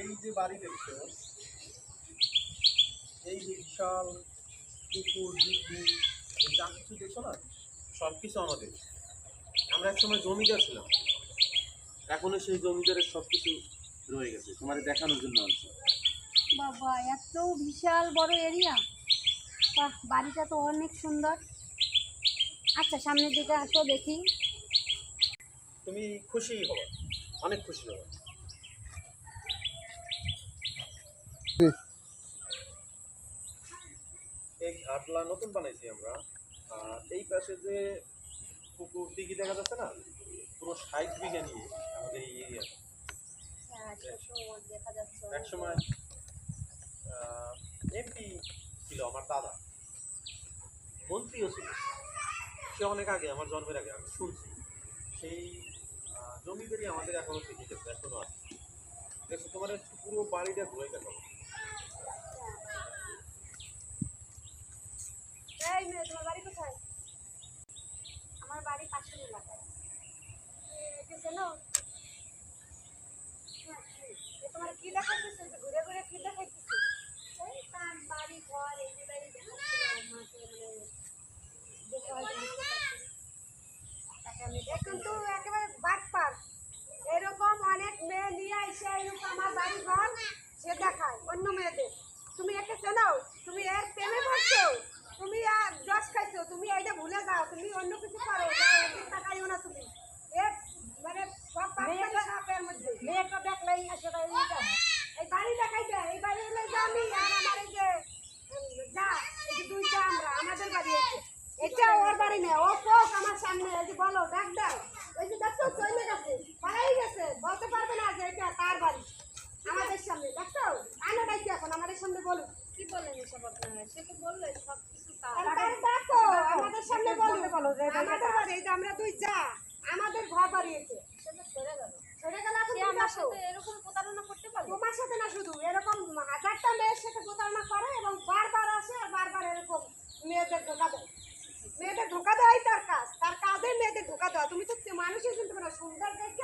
এই যে বাড়ি দেখছো, এই যে বিশাল পুকুর দিঘি, এই যা কিছু দেখছো না, সব কিছু আমাদের। আমরা একসময় জমিদার ছিলাম, এখনো সেই জমিদারের সব কিছু রয়ে গেছে, তোমার দেখানোর জন্য আনছি। বাবা, এত বিশাল বড় এরিয়া! বাহ, বাড়িটা তো অনেক সুন্দর। আচ্ছা, সামনের দিকে আসো দেখি। তুমি খুশি হবে, অনেক খুশি হবে। এই ঘাটলা নতুন বানাইছি আমরা। আর এই পাশে যে পুকুর দিঘি দেখা যাচ্ছে না, পুরো 60 বিঘা নিয়ে আমাদের এই এরিয়া। হ্যাঁ, ছোট দেখা যাচ্ছে। একসময় এমপি ছিল আমার দাদা, মন্ত্রীও ছিল, সে অনেক আগে, আমার জন্মের আগে আমি শুনছি। সেই জমিদারি আমাদের এখনো থেকে গেছে, এখনো আছে। দেখছো, তোমার পুরো বাড়িটা ঘুরে গেছে। এই মেয়ে, তোমার বাড়ি কোথায়? আমার বাড়ি পাশের এলাকায়। এটা চেনো? তোমার কি দেখাচ্ছে? ঘুরে ঘুরে কি দেখাইতেছে? এই তার বাড়ি ঘর এগুলাই দেখাচ্ছিল আমাকে, দেখে হয়তো বুঝতে পারছি। তাকে আমি কিন্তু একেবারে বাটপার। এরকম অনেক মেয়ে নিয়ে এসে এরকম আমার বাড়ি ঘর সে দেখায় অন্য মেয়েদের। তুমি একে চেনাও? তুমি এর প্রেমে পড়ছো? তুমি আর জস খাইছো? তুমি এইটা ভুলে যাও, তুমি অন্য কিছু করো, এদিক তাকাইও না তুমি। এ মানে সব পাপের মধ্যে মেয়েটা দেখলেই আসলে এই বাড়ি দেখাইতে, এই বাড়ি হলে আমি আর আমার এই যে যা, এই যে দুইটা আমরা, আমাদের বাড়ি হচ্ছে এটা, ওর বাড়ি না। ও পোক আমার সামনে, এই যে বলো, ডাক দাও। এই যে দেখছো চলে গেছে, পালাই গেছে, বলতে পারবে না যে এটা তার বাড়ি। আমাদের সামনে দেখছো, আনো ডাকি এখন আমাদের সামনে বলো। কি বলেন এসব আপনারা? সে তো বললো সব কিছু তার। দেখো আমাদের সামনে বলো যে আমাদের বাড়ি, এই যে আমরা দুই যা, আমাদের ঘর বাড়িয়েছে। সেটা সরে গেল, সরে গেল। এখন আমার সাথে এরকম প্রতারণা করতে পারে? তোমার সাথে না শুধু, এরকম হাজারটা মেয়ের সাথে প্রতারণা করে এবং বারবার আসে আর বারবার এরকম মেয়েদের ধোকা দেয়। মেয়েদের ধোকা দেওয়াই তার কাজ, তার কাজে মেয়েদের ধোকা দেওয়া। তুমি তো মানুষই চিনতে পারো, সুন্দর দেখে